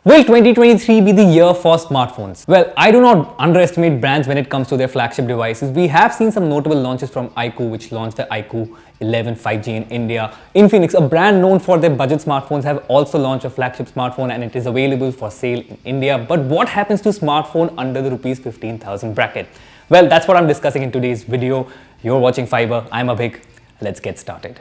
Will 2023 be the year for smartphones? Well, I do not underestimate brands when it comes to their flagship devices. We have seen some notable launches from iQOO, which launched the iQOO 11 5G in India. Infinix, a brand known for their budget smartphones, have also launched a flagship smartphone and it is available for sale in India. But what happens to smartphone under the rupees 15,000 bracket? Well, that's what I'm discussing in today's video. You're watching Fiiber. I'm Abhik. Let's get started.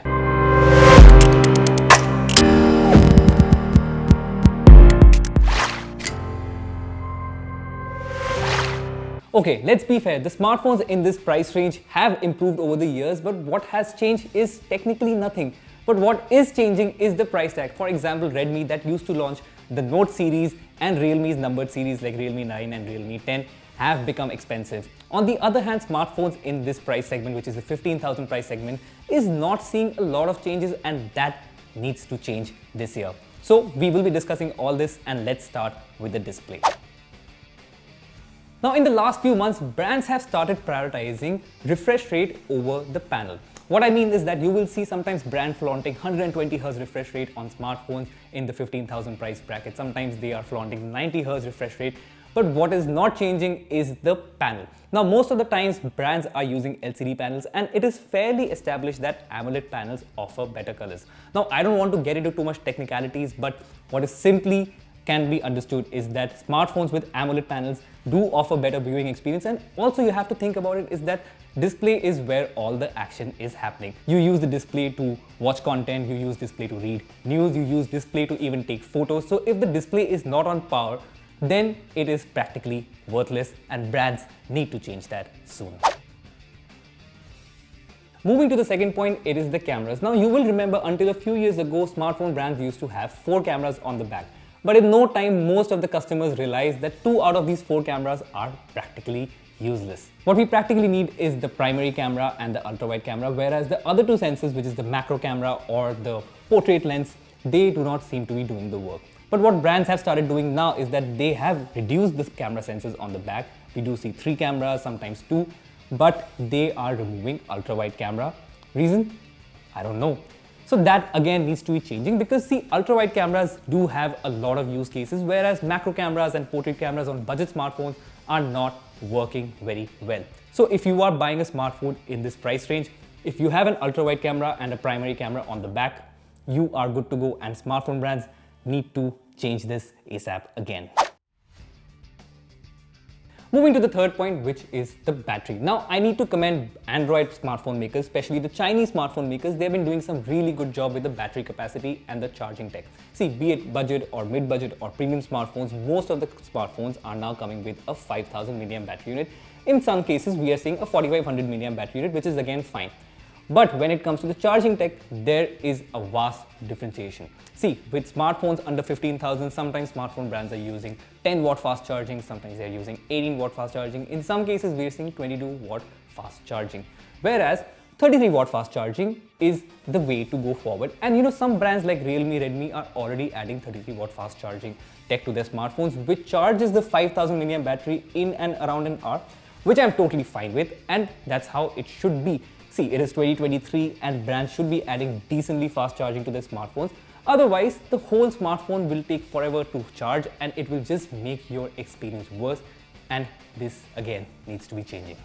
Okay, let's be fair. The smartphones in this price range have improved over the years, but what has changed is technically nothing. But what is changing is the price tag. For example, Redmi that used to launch the Note series and Realme's numbered series like Realme 9 and Realme 10 have become expensive. On the other hand, smartphones in this price segment, which is the 15,000 price segment, is not seeing a lot of changes, and that needs to change this year. So we will be discussing all this, and let's start with the display. Now, in the last few months, brands have started prioritizing refresh rate over the panel. What I mean is that you will see sometimes brand flaunting 120 Hz refresh rate on smartphones in the 15,000 price bracket. Sometimes they are flaunting 90 Hz refresh rate. But what is not changing is the panel. Now, most of the times brands are using LCD panels, and it is fairly established that AMOLED panels offer better colors. Now, I don't want to get into too much technicalities, but what is simply can be understood is that smartphones with AMOLED panels do offer better viewing experience, and also you have to think about it is that display is where all the action is happening. You use the display to watch content, you use display to read news, you use display to even take photos. So if the display is not on par, then it is practically worthless, and brands need to change that soon. Moving to the second point, it is the cameras. Now you will remember until a few years ago, smartphone brands used to have 4 cameras on the back. But in no time, most of the customers realized that 2 out of these 4 cameras are practically useless. What we practically need is the primary camera and the ultra-wide camera, whereas the other 2 sensors, which is the macro camera or the portrait lens, they do not seem to be doing the work. But what brands have started doing now is that they have reduced the camera sensors on the back. We do see 3 cameras, sometimes 2, but they are removing ultra-wide camera. Reason? I don't know. So that again needs to be changing, because see, ultra-wide cameras do have a lot of use cases, whereas macro cameras and portrait cameras on budget smartphones are not working very well. So if you are buying a smartphone in this price range, if you have an ultra-wide camera and a primary camera on the back, you are good to go, and smartphone brands need to change this ASAP again. Moving to the third point, which is the battery. Now, I need to commend Android smartphone makers, especially the Chinese smartphone makers. They've been doing some really good job with the battery capacity and the charging tech. See, be it budget or mid-budget or premium smartphones, most of the smartphones are now coming with a 5000 mAh battery unit. In some cases, we are seeing a 4500 mAh battery unit, which is again fine. But when it comes to the charging tech, there is a vast differentiation. See, with smartphones under 15,000, sometimes smartphone brands are using 10 watt fast charging, sometimes they're using 18 watt fast charging. In some cases, we're seeing 22 watt fast charging. Whereas 33 watt fast charging is the way to go forward. And you know, some brands like Realme, Redmi are already adding 33 watt fast charging tech to their smartphones, which charges the 5000 mAh battery in and around an hour, which I'm totally fine with, and that's how it should be. See, it is 2023 and brands should be adding decently fast charging to their smartphones. Otherwise, the whole smartphone will take forever to charge, and it will just make your experience worse, and this again needs to be changing.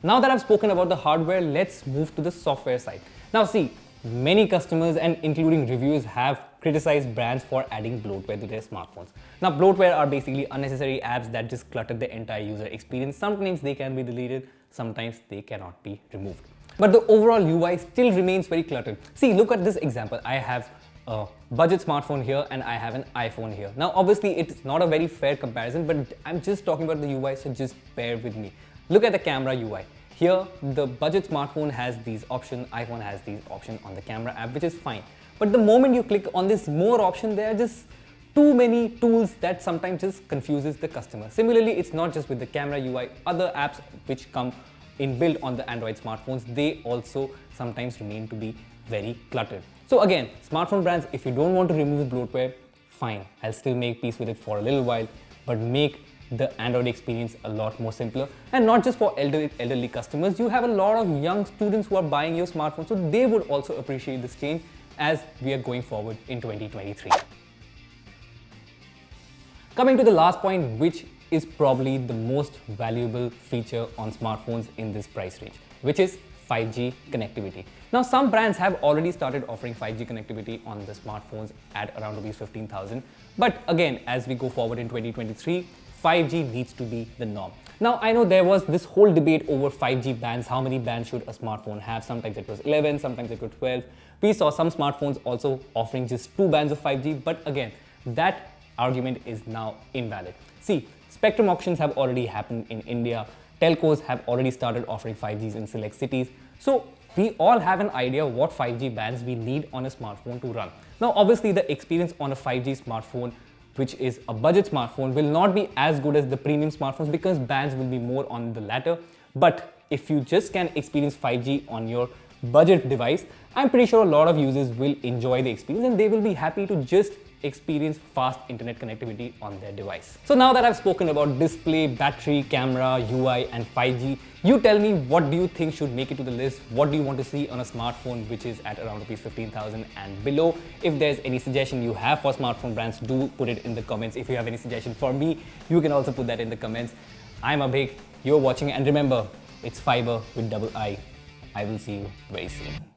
Now that I've spoken about the hardware, let's move to the software side. Now see, many customers and including reviewers have criticized brands for adding bloatware to their smartphones. Now, bloatware are basically unnecessary apps that just clutter the entire user experience. Sometimes they can be deleted, sometimes they cannot be removed. But the overall UI still remains very cluttered. See, look at this example. I have a budget smartphone here and I have an iPhone here. Now, obviously, it's not a very fair comparison, but I'm just talking about the UI, so just bear with me. Look at the camera UI. Here, the budget smartphone has these options, iPhone has these options on the camera app, which is fine. But the moment you click on this more option, there are just too many tools that sometimes just confuses the customer. Similarly, it's not just with the camera UI, other apps which come inbuilt on the Android smartphones, they also sometimes remain to be very cluttered. So again, smartphone brands, if you don't want to remove bloatware, fine, I'll still make peace with it for a little while, but make the Android experience a lot more simpler. And not just for elderly customers, you have a lot of young students who are buying your smartphone, so they would also appreciate this change. as we are going forward in 2023. Coming to the last point, which is probably the most valuable feature on smartphones in this price range, which is 5G connectivity. Now, some brands have already started offering 5G connectivity on the smartphones at around rupees 15,000. But again, as we go forward in 2023, 5G needs to be the norm. Now, I know there was this whole debate over 5G bands. How many bands should a smartphone have? Sometimes it was 11, sometimes it was 12. We saw some smartphones also offering just 2 bands of 5G. But again, that argument is now invalid. See, spectrum auctions have already happened in India. Telcos have already started offering 5Gs in select cities. So we all have an idea what 5G bands we need on a smartphone to run. Now, obviously, the experience on a 5G smartphone, which is a budget smartphone, will not be as good as the premium smartphones because bands will be more on the latter. But if you just can experience 5G on your budget device, I'm pretty sure a lot of users will enjoy the experience and they will be happy to just experience fast internet connectivity on their device. So now that I've spoken about display, battery, camera, UI and 5G, you tell me, what do you think should make it to the list? What do you want to see on a smartphone which is at around rupees 15,000 and below? If there's any suggestion you have for smartphone brands, do put it in the comments. If you have any suggestion for me, you can also put that in the comments. I'm Abhik, you're watching, and remember, it's Fiiber with double I. I will see you very soon.